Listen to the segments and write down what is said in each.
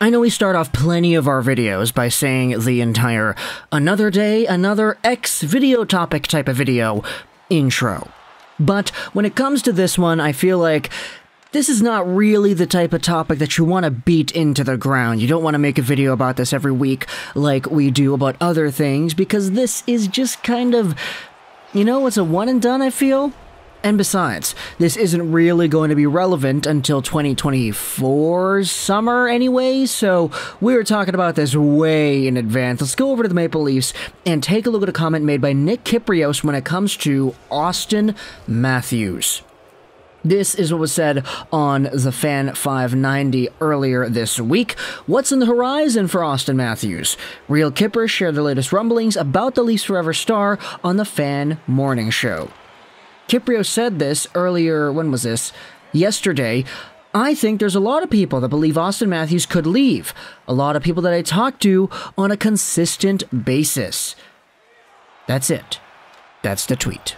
I know we start off plenty of our videos by saying the entire another day, another X video topic type of video intro. But when it comes to this one, I feel like this is not really the type of topic that you want to beat into the ground. You don't want to make a video about this every week like we do about other things, because this is just kind of, you know, it's a one and done, I feel. And besides, this isn't really going to be relevant until 2024's summer anyway, so we're talking about this way in advance. Let's go over to the Maple Leafs and take a look at a comment made by Nick Kypreos when it comes to Auston Matthews. This is what was said on the Fan 590 earlier this week. What's in the horizon for Auston Matthews? Real Kippers shared their latest rumblings about the Leafs Forever star on the Fan Morning Show. Kypreos said this earlier, when was this? Yesterday. I think there's a lot of people that believe Auston Matthews could leave. A lot of people that I talk to on a consistent basis. That's it. That's the tweet.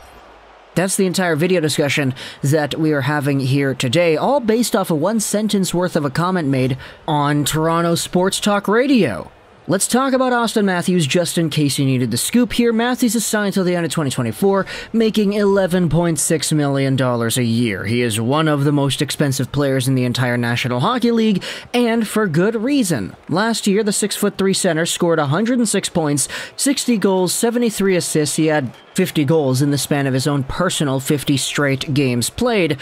That's the entire video discussion that we are having here today, all based off of one sentence worth of a comment made on Toronto Sports Talk Radio. Let's talk about Auston Matthews just in case you needed the scoop here. Matthews is signed till the end of 2024, making $11.6 million a year. He is one of the most expensive players in the entire National Hockey League, and for good reason. Last year, the 6'3" center scored 106 points, 60 goals, 73 assists. He had 50 goals in the span of his own personal 50 straight games played.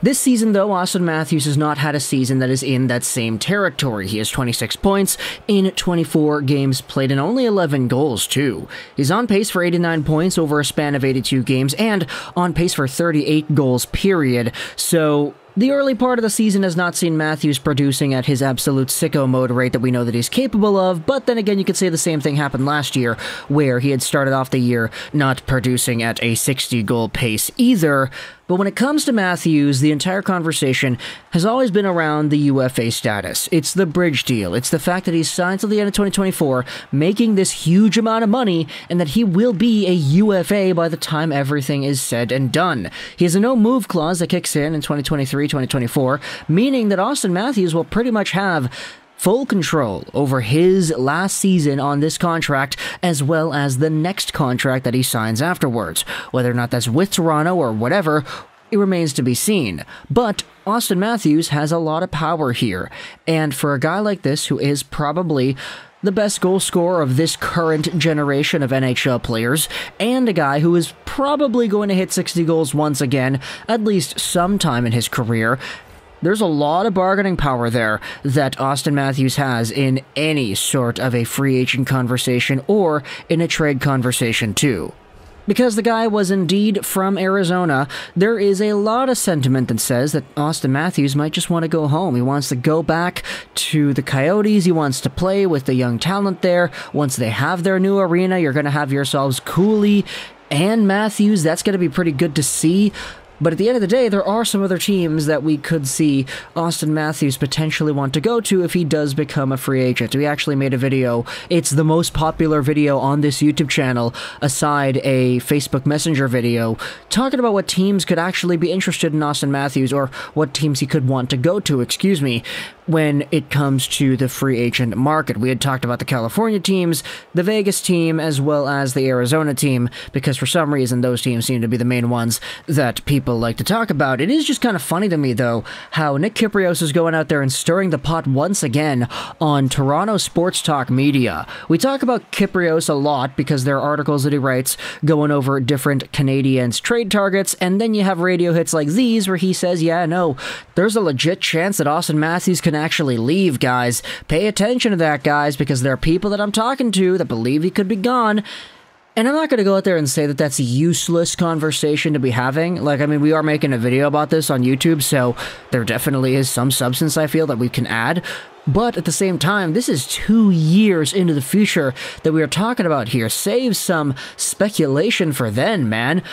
This season, though, Auston Matthews has not had a season that is in that same territory. He has 26 points in 24 games played and only 11 goals, too. He's on pace for 89 points over a span of 82 games and on pace for 38 goals, period. So the early part of the season has not seen Matthews producing at his absolute sicko mode rate that we know that he's capable of, but then again, you could say the same thing happened last year, where he had started off the year not producing at a 60-goal pace either. But when it comes to Matthews, the entire conversation has always been around the UFA status. It's the bridge deal. It's the fact that he's signed till the end of 2024, making this huge amount of money, and that he will be a UFA by the time everything is said and done. He has a no-move clause that kicks in 2023-2024, meaning that Auston Matthews will pretty much have full control over his last season on this contract, as well as the next contract that he signs afterwards. Whether or not that's with Toronto or whatever, it remains to be seen. But Auston Matthews has a lot of power here, and for a guy like this, who is probably the best goal scorer of this current generation of NHL players, and a guy who is probably going to hit 60 goals once again, at least sometime in his career, there's a lot of bargaining power there that Auston Matthews has in any sort of a free agent conversation or in a trade conversation too. Because the guy was indeed from Arizona, there is a lot of sentiment that says that Auston Matthews might just want to go home. He wants to go back to the Coyotes. He wants to play with the young talent there. Once they have their new arena, you're going to have yourselves Cooley and Matthews. That's going to be pretty good to see. But at the end of the day, there are some other teams that we could see Auston Matthews potentially want to go to if he does become a free agent. We actually made a video. It's the most popular video on this YouTube channel, aside a Facebook Messenger video, talking about what teams could actually be interested in Auston Matthews, or what teams he could want to go to, when it comes to the free agent market. We had talked about the California teams, the Vegas team, as well as the Arizona team, because for some reason those teams seem to be the main ones that people like to talk about. It is just kind of funny to me, though, how Nick Kypreos is going out there and stirring the pot once again on Toronto Sports Talk Media. We talk about Kypreos a lot because there are articles that he writes going over different Canadiens trade targets, and then you have radio hits like these where he says, yeah, no, there's a legit chance that Auston Matthews can actually leave, guys. Pay attention to that, guys, because there are people that I'm talking to that believe he could be gone. And I'm not going to go out there and say that that's a useless conversation to be having. We are making a video about this on YouTube, so there definitely is some substance, I feel, that we can add. But at the same time, this is 2 years into the future that we are talking about here. Save some speculation for then, man.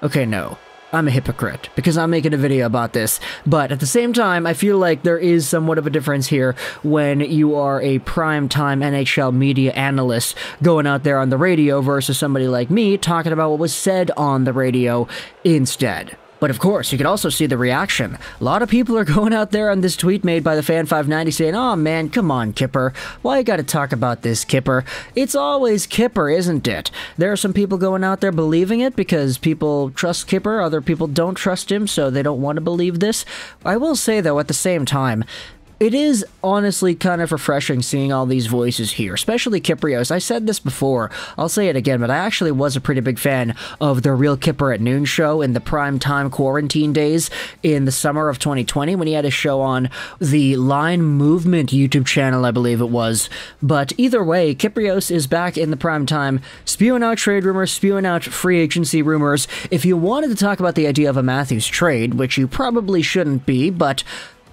Okay, no. I'm a hypocrite because I'm making a video about this, but at the same time, I feel like there is somewhat of a difference here when you are a prime-time NHL media analyst going out there on the radio versus somebody like me talking about what was said on the radio instead. But of course, you could also see the reaction. A lot of people are going out there on this tweet made by the Fan590 saying, "Oh man, come on, Kipper. Why you gotta talk about this, Kipper? It's always Kipper, isn't it?" There are some people going out there believing it because people trust Kipper, other people don't trust him, so they don't want to believe this. I will say, though, at the same time, it is honestly kind of refreshing seeing all these voices here, especially Kypreos. I said this before, I'll say it again, but I actually was a pretty big fan of the Real Kipper at Noon show in the prime-time quarantine days in the summer of 2020 when he had a show on the Line Movement YouTube channel, I believe it was. But either way, Kypreos is back in the prime time, spewing out trade rumors, spewing out free agency rumors. If you wanted to talk about the idea of a Matthews trade, which you probably shouldn't be, but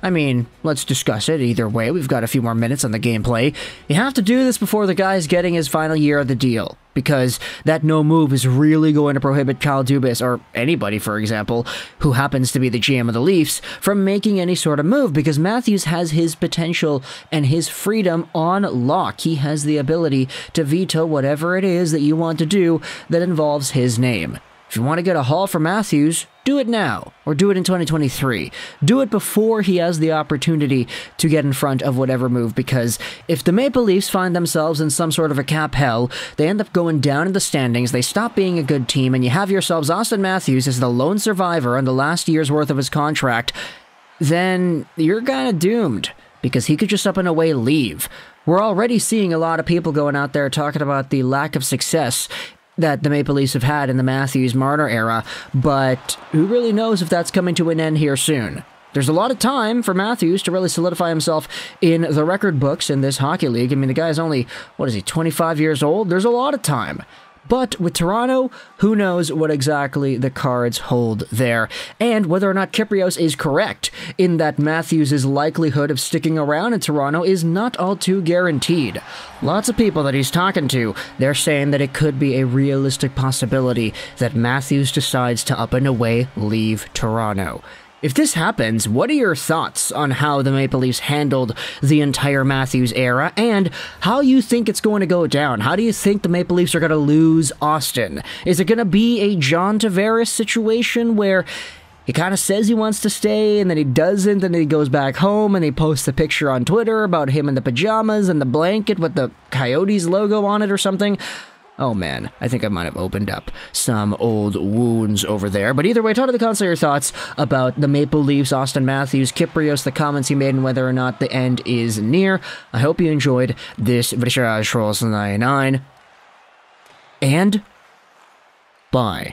I mean, let's discuss it either way. We've got a few more minutes on the gameplay. You have to do this before the guy's getting his final year of the deal, because that no move is really going to prohibit Kyle Dubas, or anybody, for example, who happens to be the GM of the Leafs, from making any sort of move, because Matthews has his potential and his freedom on lock. He has the ability to veto whatever it is that you want to do that involves his name. If you want to get a haul for Matthews, do it now, or do it in 2023. Do it before he has the opportunity to get in front of whatever move, because if the Maple Leafs find themselves in some sort of a cap hell, they end up going down in the standings, they stop being a good team, and you have yourselves Auston Matthews as the lone survivor on the last year's worth of his contract, then you're kind of doomed, because he could just up and away leave. We're already seeing a lot of people going out there talking about the lack of success that the Maple Leafs have had in the Matthews-Marner era, but who really knows if that's coming to an end here soon. There's a lot of time for Matthews to really solidify himself in the record books in this hockey league. I mean, the guy's only, 25 years old? There's a lot of time. But with Toronto, who knows what exactly the cards hold there, and whether or not Kypreos is correct in that Matthews' likelihood of sticking around in Toronto is not all too guaranteed. Lots of people that he's talking to, they're saying that it could be a realistic possibility that Matthews decides to up and away leave Toronto. If this happens, what are your thoughts on how the Maple Leafs handled the entire Matthews era, and how you think it's going to go down? How do you think the Maple Leafs are going to lose Auston? Is it going to be a John Tavares situation where he kind of says he wants to stay, and then he doesn't, and then he goes back home, and he posts a picture on Twitter about him in the pajamas and the blanket with the Coyotes logo on it or something? Oh man, I think I might have opened up some old wounds over there. But either way, talk to the comments your thoughts about the Maple Leafs, Auston Matthews, Kypreos, the comments he made, and whether or not the end is near. I hope you enjoyed this Juraj 99, and bye.